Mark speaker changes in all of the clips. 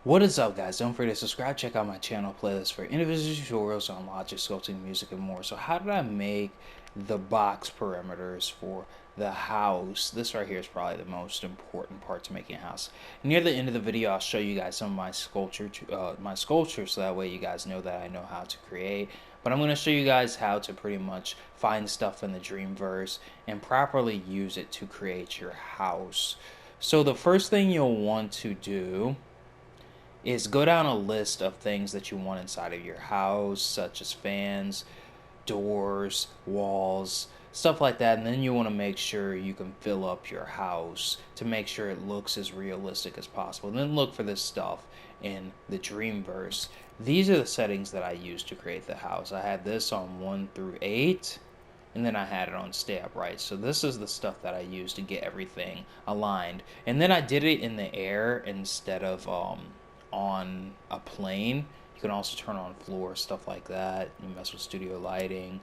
Speaker 1: What is up, guys? Don't forget to subscribe, check out my channel playlist for individual tutorials on logic, sculpting, music, and more. So how did I make the box perimeters for the house? This right here is probably the most important part to making a house. Near the end of the video, I'll show you guys some of my sculpture, so that way you guys know that I know how to create. But I'm going to show you guys how to pretty much find stuff in the Dreamverse and properly use it to create your house. So the first thing you'll want to do is go down a list of things that you want inside of your house, such as fans, doors, walls, stuff like that. And then you want to make sure you can fill up your house to make sure it looks as realistic as possible. And then look for this stuff in the Dreamverse. These are the settings that I used to create the house. I had this on 1 through 8, and then I had it on stay upright. So this is the stuff that I used to get everything aligned. And then I did it in the air instead of on a plane. You can also turn on floor, stuff like that. You mess with studio lighting,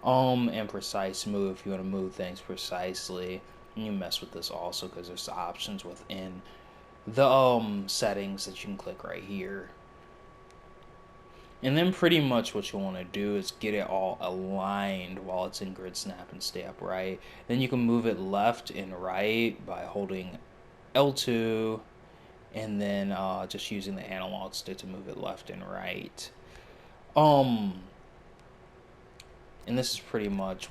Speaker 1: and precise move if you want to move things precisely. And you mess with this also because there's options within the settings that you can click right here. And then pretty much what you want to do is get it all aligned while it's in grid snap and stay upright. Then you can move it left and right by holding L2 and then just using the analog stick to move it left and right. And this is pretty much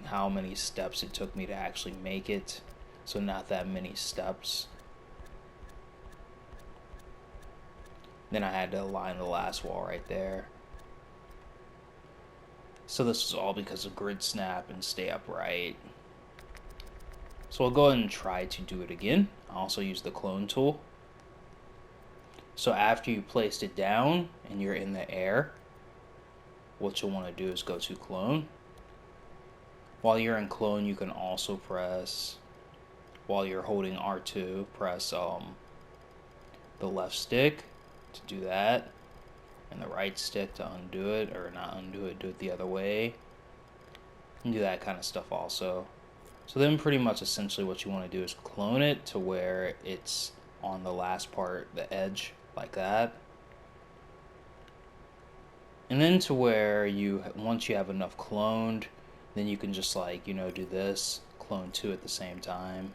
Speaker 1: how many steps it took me to actually make it. So not that many steps. Then I had to align the last wall right there. So this was all because of grid snap and stay upright. So I'll go ahead and try to do it again. I also use the clone tool. So after you placed it down and you're in the air, what you'll want to do is go to clone. While you're in clone, you can also press, while you're holding R2, press the left stick to do that, and the right stick to undo it, or not undo it, do it the other way, and do that kind of stuff also. So then pretty much essentially what you want to do is clone it to where it's on the last part, the edge, like that. And then to where once you have enough cloned, then you can just do this, clone 2 at the same time.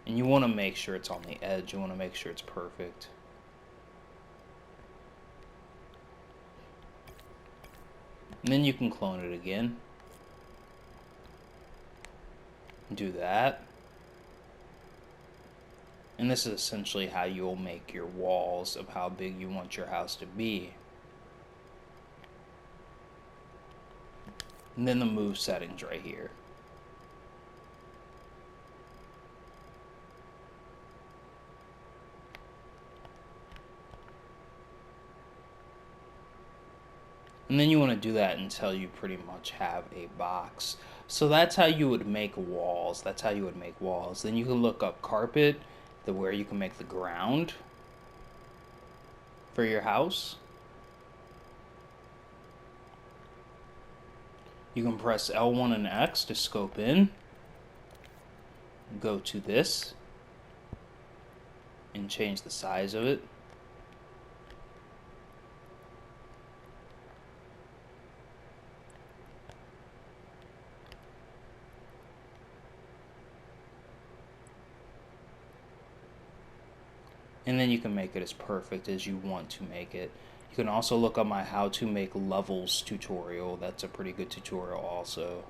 Speaker 1: And you want to make sure it's on the edge, you want to make sure it's perfect. And then you can clone it again. Do that. And this is essentially how you'll make your walls of how big you want your house to be. And then the move settings right here. And then you want to do that until you pretty much have a box. So that's how you would make walls. That's how you would make walls. Then you can look up carpet, where you can make the ground for your house. You can press L1 and X to scope in. Go to this and change the size of it. And then you can make it as perfect as you want to make it. You can also look up my how to make levels tutorial. That's a pretty good tutorial also.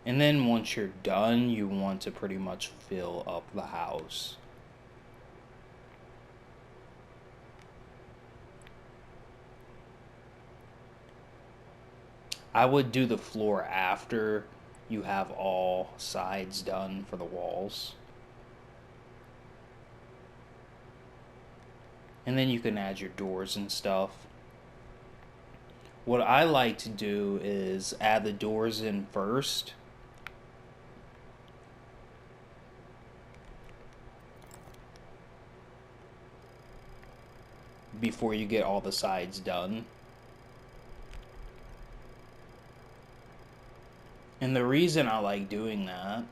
Speaker 1: And then once you're done, you want to pretty much fill up the house. I would do the floor after you have all sides done for the walls. And then you can add your doors and stuff. What I like to do is add the doors in first. before you get all the sides done. And the reason I like doing that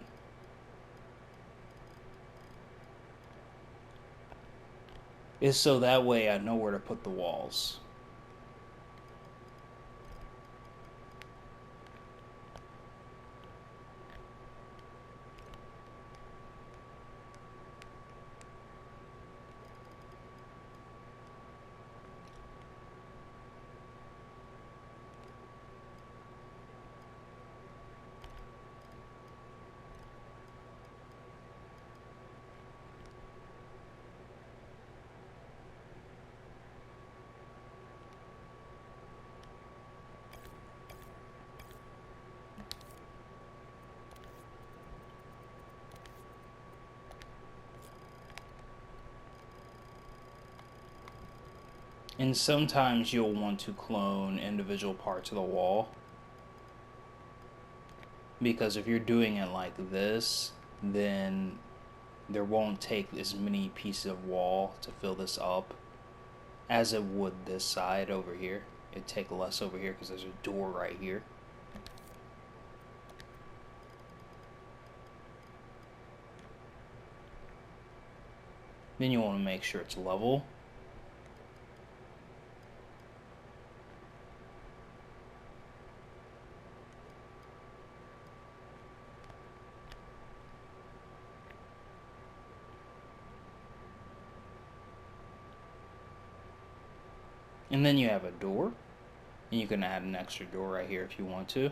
Speaker 1: is so that way I know where to put the walls. And sometimes you'll want to clone individual parts of the wall, because if you're doing it like this, then there won't take as many pieces of wall to fill this up as it would this side over here. It'd take less over here because there's a door right here. Then you want to make sure it's level. And then you have a door, and you can add an extra door right here if you want to.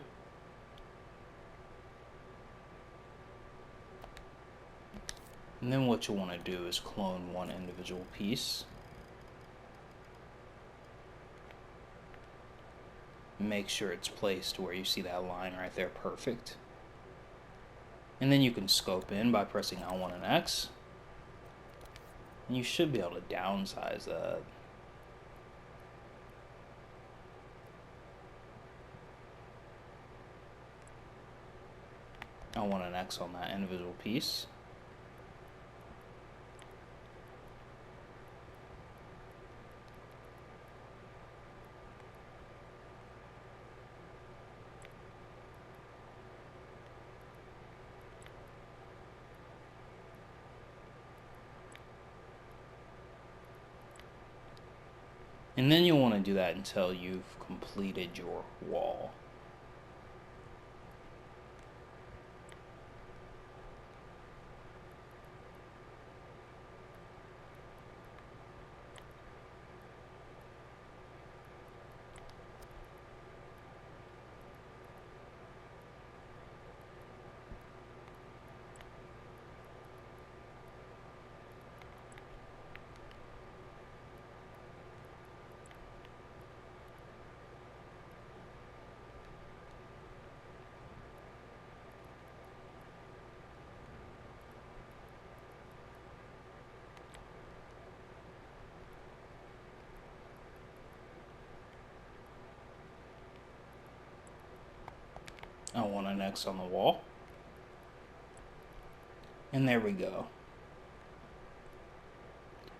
Speaker 1: And then what you want to do is clone one individual piece. Make sure it's placed where you see that line right there, perfect. And then you can scope in by pressing L1 and X. And you should be able to downsize that. L1 and X on that individual piece. And then you'll want to do that until you've completed your wall. I want an X on the wall. And there we go.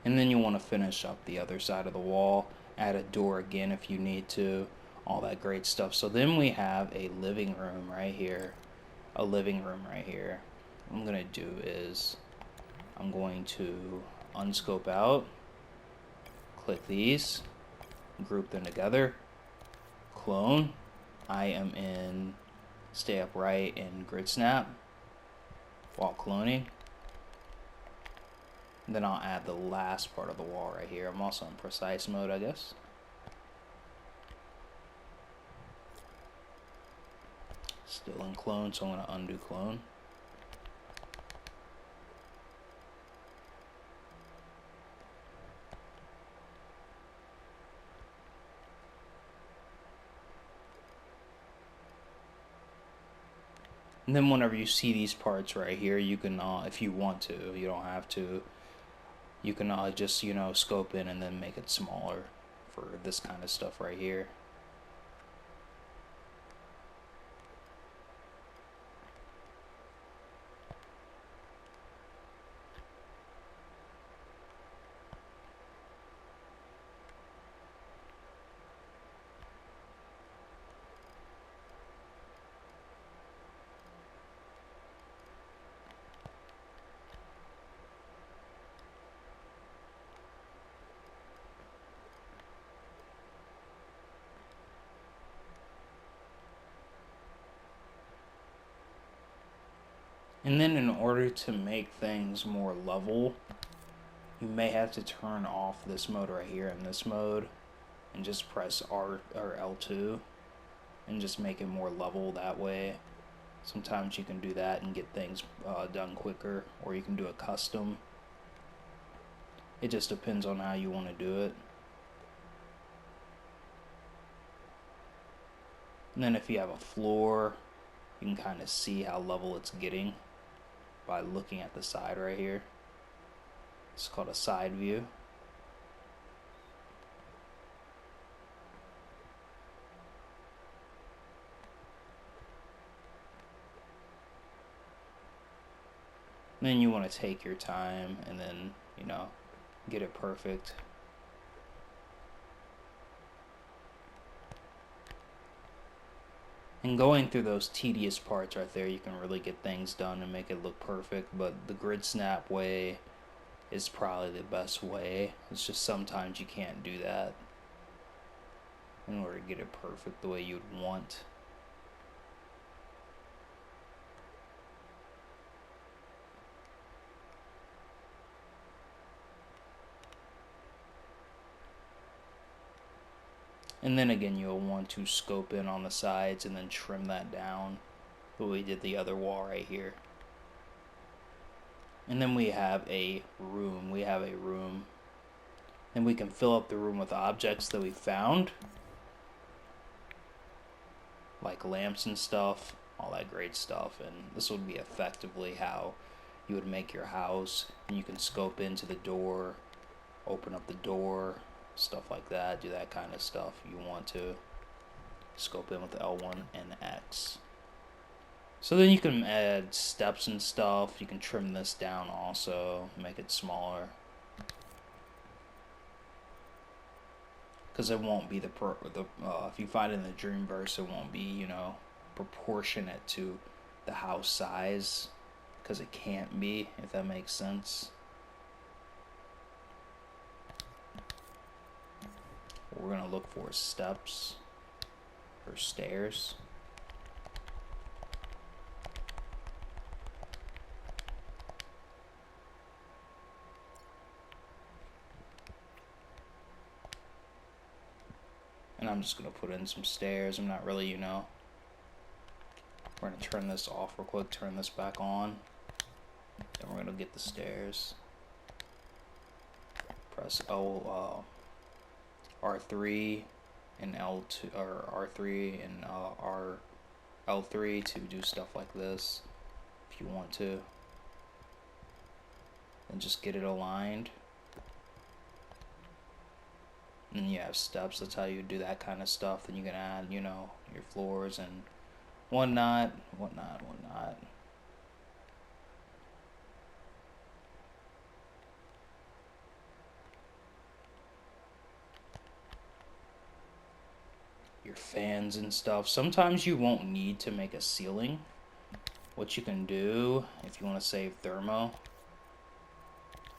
Speaker 1: And then you want to finish up the other side of the wall, add a door again if you need to, all that great stuff. So then we have a living room right here. A living room right here. What I'm going to do is I'm going to unscope out, click these, group them together, clone. I am in stay upright and grid snap while cloning. And then I'll add the last part of the wall right here. I'm also in precise mode, I guess. Still in clone, so I'm going to undo clone. And then whenever you see these parts right here, you can, if you want to, you don't have to, you can just, scope in and then make it smaller for this kind of stuff right here. And then in order to make things more level, you may have to turn off this mode right here in this mode and just press R or L2 and just make it more level that way. Sometimes you can do that and get things done quicker, or you can do a custom. It just depends on how you want to do it. And then if you have a floor, you can kind of see how level it's getting by looking at the side right here. It's called a side view. And then you want to take your time and then, you know, get it perfect. And going through those tedious parts right there, you can really get things done and make it look perfect. But the grid snap way is probably the best way. It's just sometimes you can't do that in order to get it perfect the way you'd want. And then again, you'll want to scope in on the sides and then trim that down, but we did the other wall right here. And then we have a room. And we can fill up the room with objects that we found, like lamps and stuff, all that great stuff. And this would be effectively how you would make your house. And you can scope into the door, open up the door, stuff like that, do that kind of stuff. You want to scope in with L1 and X. So then you can add steps and stuff. You can trim this down also, make it smaller, because it won't be if you find it in the Dreamverse, it won't be, you know, proportionate to the house size, because it can't be, if that makes sense. What we're gonna look for steps or stairs. And I'm just gonna put in some stairs. I'm not really, you know. We're gonna turn this off real quick, turn this back on. Then we're gonna get the stairs. Press R3 and L2, or R3 and L3 to do stuff like this if you want to. And just get it aligned. And then you have steps. That's how you do that kind of stuff. Then you can add, you know, your floors and whatnot. Your fans and stuff. Sometimes you won't need to make a ceiling. What you can do, if you want to save thermo,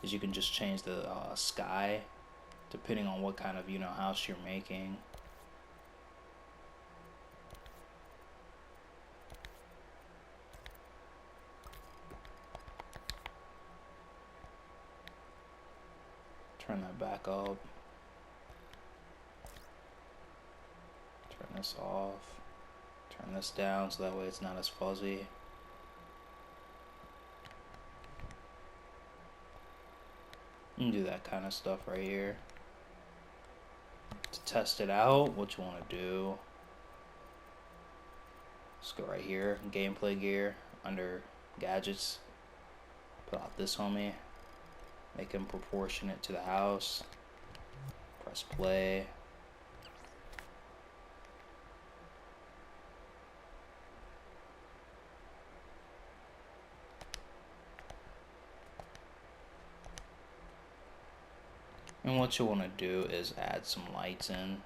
Speaker 1: is you can just change the sky depending on what kind of, you know, house you're making. Turn that back up. Turn this off. Turn this down so that way it's not as fuzzy. You can do that kind of stuff right here. To test it out, what you want to do, let's go right here, gameplay gear, under gadgets, put out this homie, make him proportionate to the house, press play. And what you want to do is add some lights in.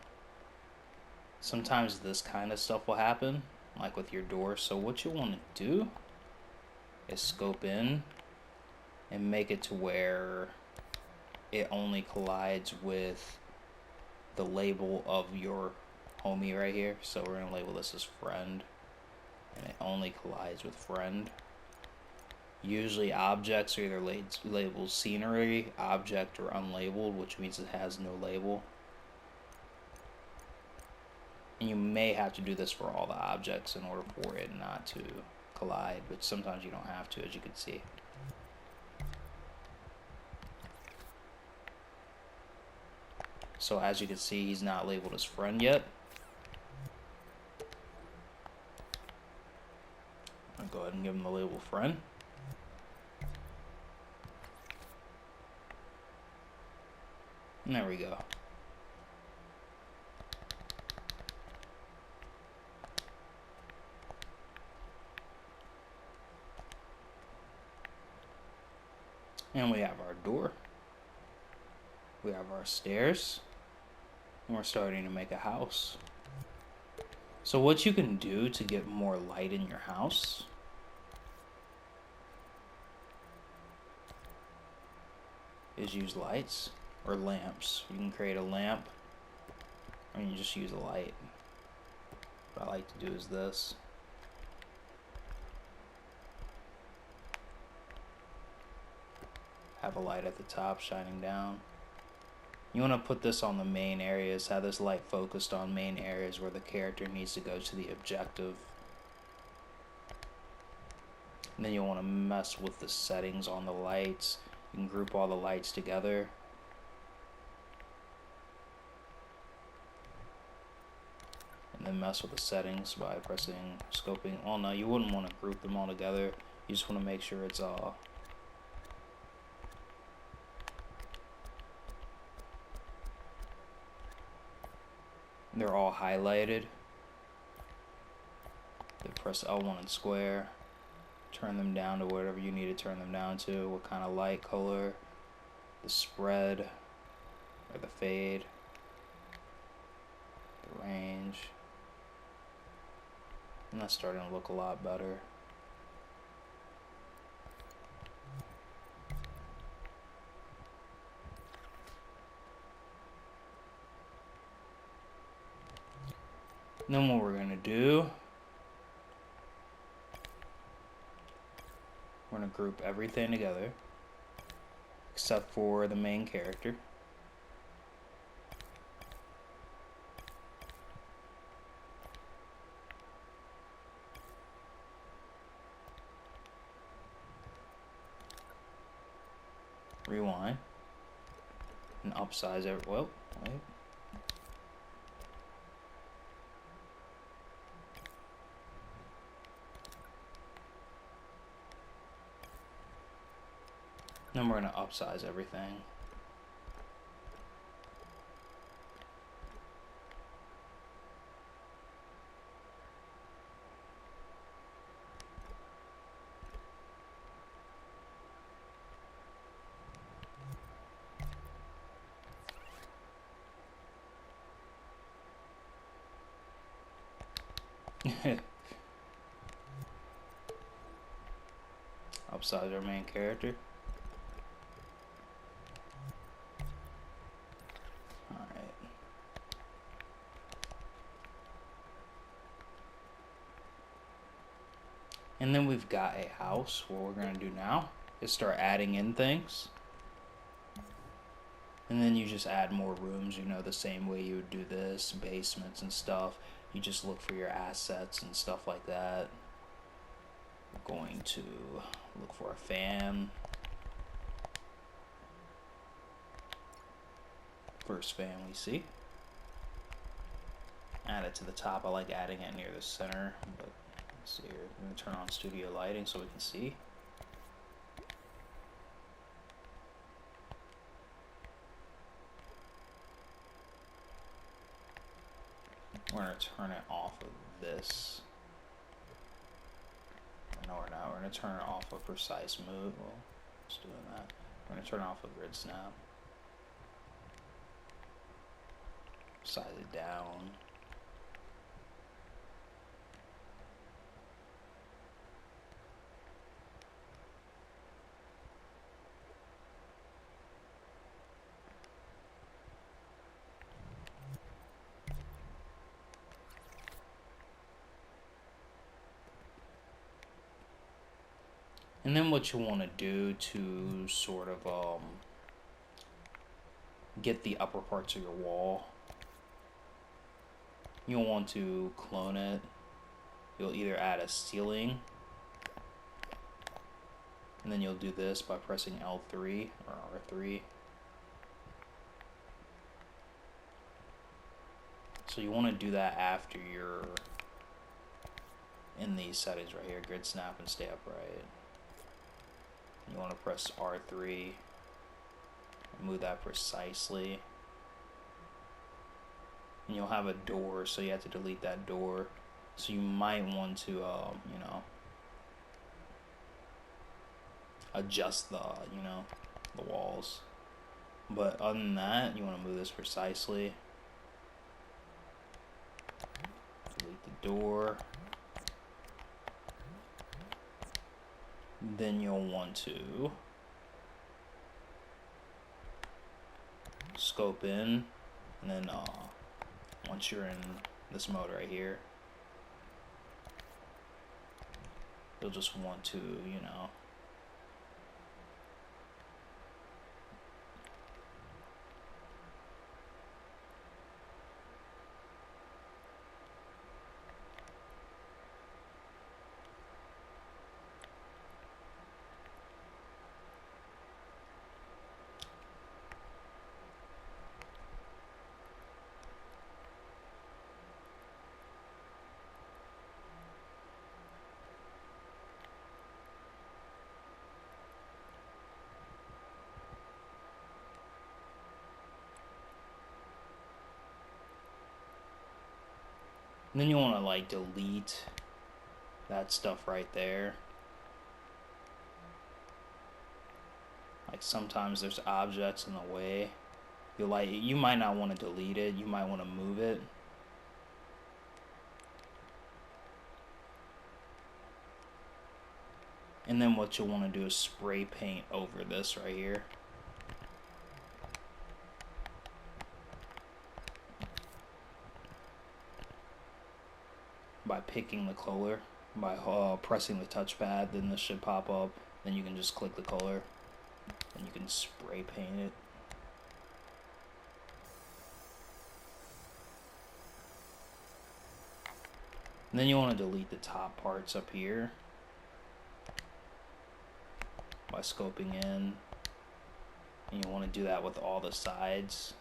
Speaker 1: Sometimes this kind of stuff will happen, like with your door. So what you want to do is scope in and make it to where it only collides with the label of your homie right here. So we're going to label this as friend, and it only collides with friend. Usually objects are either labeled scenery, object, or unlabeled, which means it has no label. And you may have to do this for all the objects in order for it not to collide, but sometimes you don't have to, as you can see. So as you can see, he's not labeled as friend yet. I'll go ahead and give him the label friend. And there we go. And we have our door. We have our stairs. And we're starting to make a house. So what you can do to get more light in your house is use lights or lamps. You can create a lamp, or you can just use a light. What I like to do is this. Have a light at the top shining down. You want to put this on the main areas, have this light focused on main areas where the character needs to go to the objective. And then you'll want to mess with the settings on the lights. You can group all the lights together. And then mess with the settings by pressing sculpting. Oh no, you wouldn't want to group them all together. You just want to make sure it's all they're all highlighted. Then press L1 and square. Turn them down to whatever you need to turn them down to. What kind of light color, the spread, or the fade, the range. And that's starting to look a lot better. And then what we're going to do, we're going to group everything together except for the main character. Rewind and upsize it. Well, wait. Then we're going to upsize everything. Upsize our main character. And then we've got a house. What we're going to do now is start adding in things. And then you just add more rooms, you know, the same way you would do this, basements and stuff. You just look for your assets and stuff like that. We're going to look for a fan. First fan we see. Add it to the top. I like adding it near the center, but let's see here. I'm going to turn on studio lighting so we can see. We're going to turn it off of this. No, we're not. We're going to turn it off of precise move. Well, just doing that. We're going to turn it off of grid snap. Size it down. And then what you want to do to sort of get the upper parts of your wall, you'll want to clone it. You'll either add a ceiling, and then you'll do this by pressing L3 or R3. So you want to do that after you're in these settings right here, grid snap and stay upright. You want to press R3 and move that precisely. And you'll have a door, so you have to delete that door. So you might want to, you know, adjust the, you know, the walls. But other than that, you want to move this precisely. Delete the door. Then you'll want to scope in, and then once you're in this mode right here, you'll just want to, you know, and then you want to like delete that stuff right there. Like sometimes there's objects in the way. You might not want to delete it, you might want to move it. And then what you'll want to do is spray paint over this right here. By picking the color, by pressing the touchpad, then this should pop up. Then you can just click the color and you can spray paint it. And then you want to delete the top parts up here by scoping in, and you want to do that with all the sides.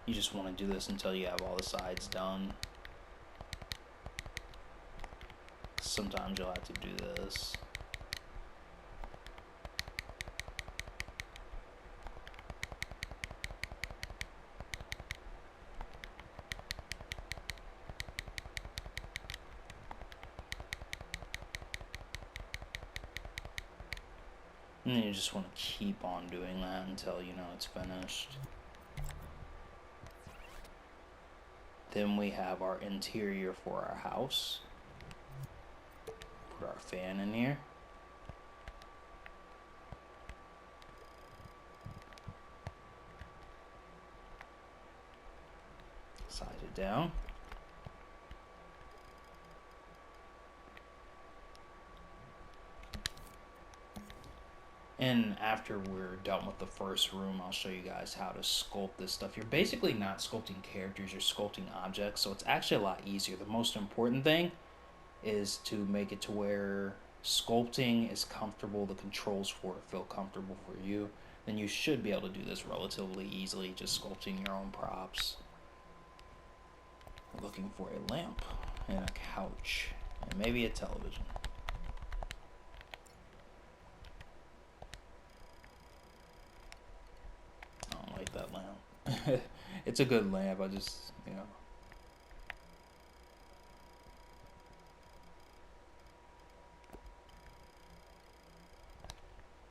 Speaker 1: You just want to do this until you have all the sides done. Sometimes you'll have to do this. And then you just want to keep on doing that until you know it's finished. Then we have our interior for our house. Put our fan in here. Size it down. And after we're done with the first room, I'll show you guys how to sculpt this stuff. You're basically not sculpting characters, you're sculpting objects, so it's actually a lot easier. The most important thing is to make it to where sculpting is comfortable, the controls for it feel comfortable for you. Then you should be able to do this relatively easily, just sculpting your own props. We're looking for a lamp and a couch and maybe a television. That lamp. It's a good lamp, I just, you know.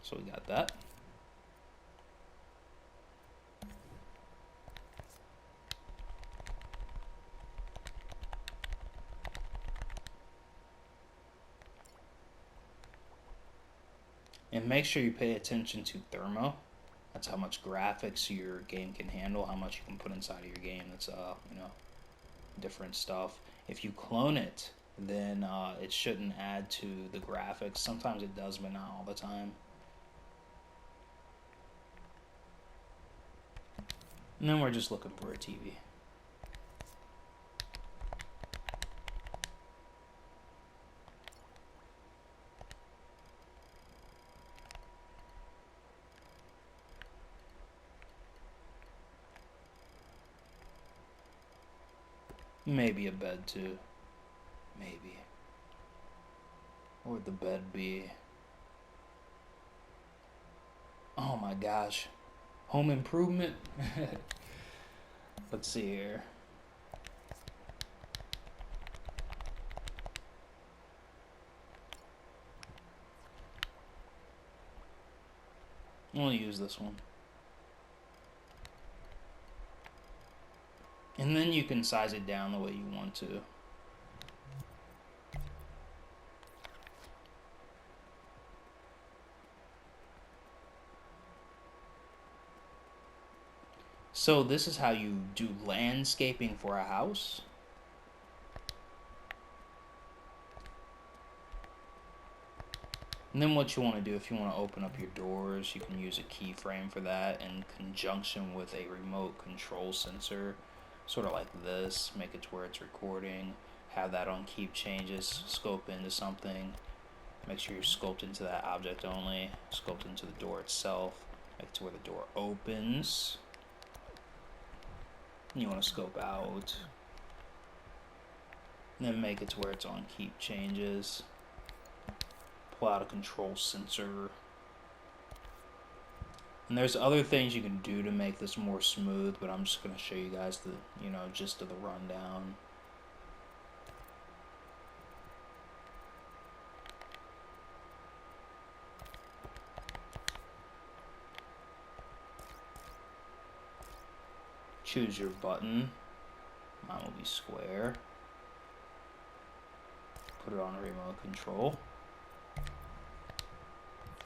Speaker 1: So we got that. And make sure you pay attention to thermo. That's how much graphics your game can handle, how much you can put inside of your game. That's different stuff. If you clone it, then it shouldn't add to the graphics. Sometimes it does, but not all the time. And then we're just looking for a TV. Maybe a bed too. Maybe. Where would the bed be? Oh my gosh. Home improvement? Let's see here. I'm gonna use this one. And then you can size it down the way you want to. So this is how you do landscaping for a house. And then what you want to do, if you want to open up your doors, you can use a keyframe for that in conjunction with a remote control sensor, sort of like this. Make it to where it's recording, have that on keep changes, scope into something, make sure you're sculpt into that object only, sculpt into the door itself, make it to where the door opens. You want to scope out, and then make it to where it's on keep changes. Pull out a control sensor. And there's other things you can do to make this more smooth, but I'm just going to show you guys the, gist of the rundown. Choose your button. Mine will be square. Put it on remote control.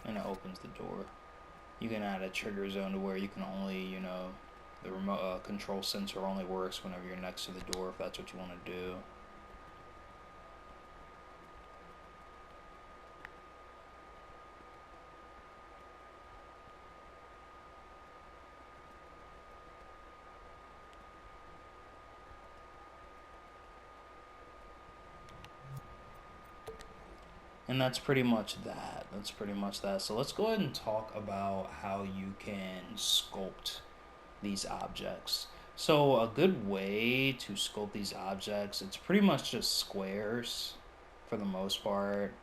Speaker 1: And it opens the door. You can add a trigger zone to where you can only, the remote control sensor only works whenever you're next to the door, if that's what you want to do. And that's pretty much that. So let's go ahead and talk about how you can sculpt these objects. So a good way to sculpt these objects, it's pretty much just squares for the most part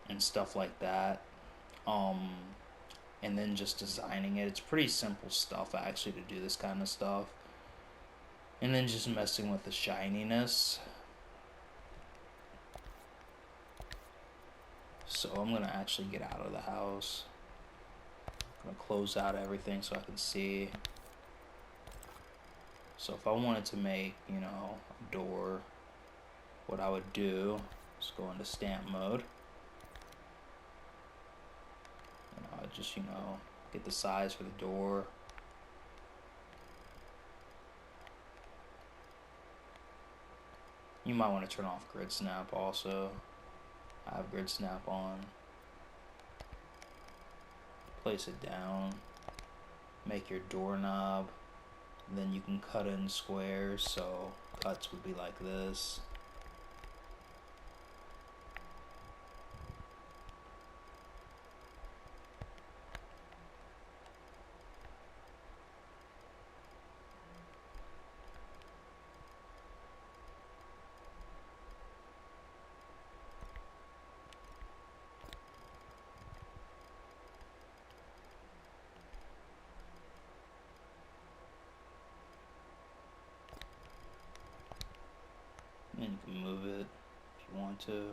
Speaker 1: and stuff like that. And then just designing it. It's pretty simple stuff actually to do this kind of stuff. And then just messing with the shininess. So I'm going to actually get out of the house. I'm going to close out everything so I can see. So if I wanted to make, a door, what I would do is go into stamp mode. And I would just, get the size for the door. You might want to turn off grid snap also. I have grid snap on. Place it down. Make your doorknob. Then you can cut in squares, so cuts would be like this. And you can move it if you want to.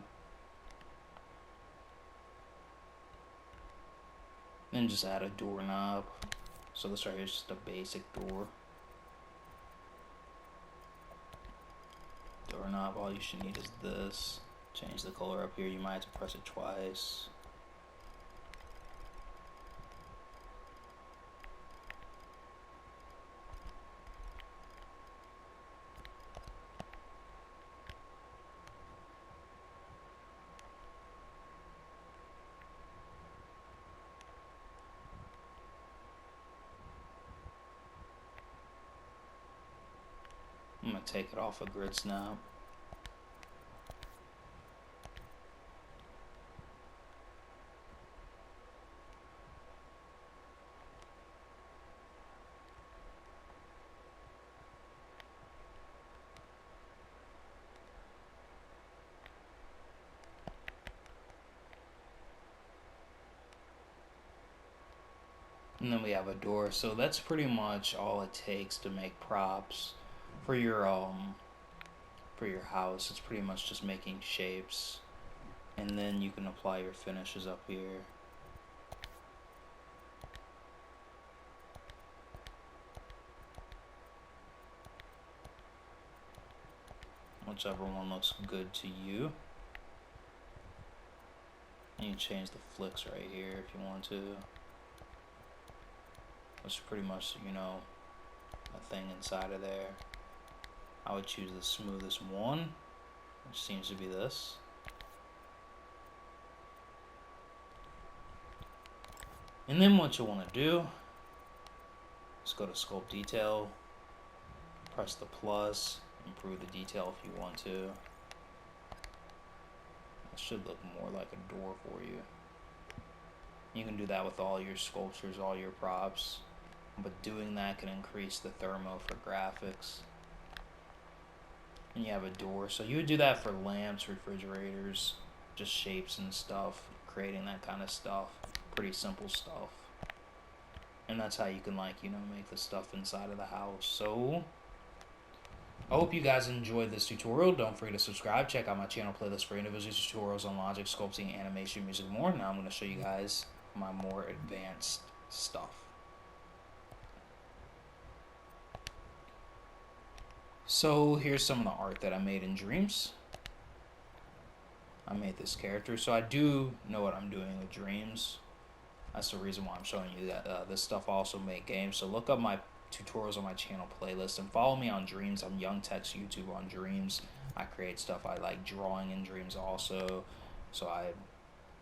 Speaker 1: Then just add a doorknob. So this right here is just a basic door. Doorknob, all you should need is this. Change the color up here, you might have to press it twice. I'm going to take it off a grid snap. And then we have a door. So that's pretty much all it takes to make props for your house. It's pretty much just making shapes, and then you can apply your finishes up here. Whichever one looks good to you. And you can change the flicks right here if you want to. That's pretty much, you know, a thing inside of there. I would choose the smoothest one, which seems to be this. And then what you want to do is go to Sculpt Detail, press the plus, improve the detail if you want to. It should look more like a door for you. You can do that with all your sculptures, all your props, but doing that can increase the thermo for graphics. And you have a door, so you would do that for lamps, refrigerators, just shapes and stuff, creating that kind of stuff. Pretty simple stuff. And that's how you can, like, you know, make the stuff inside of the house. So I hope you guys enjoyed this tutorial. Don't forget to subscribe. Check out my channel playlist for individual tutorials on logic, sculpting, animation, music, and more. Now I'm going to show you guys my more advanced stuff. So here's some of the art that I made in Dreams. I made this character, so I do know what I'm doing with Dreams. That's the reason why I'm showing you that this stuff I also make games. So look up my tutorials on my channel playlist and follow me on Dreams. I'm Young Tech's YouTube on Dreams. I create stuff. I like drawing in Dreams also, so I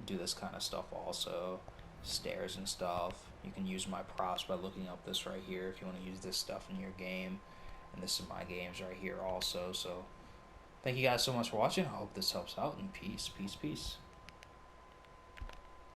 Speaker 1: do this kind of stuff also. Stairs and stuff. You can use my props by looking up this right here if you want to use this stuff in your game. And this is my games right here also. So thank you guys so much for watching. I hope this helps out, and peace, peace, peace.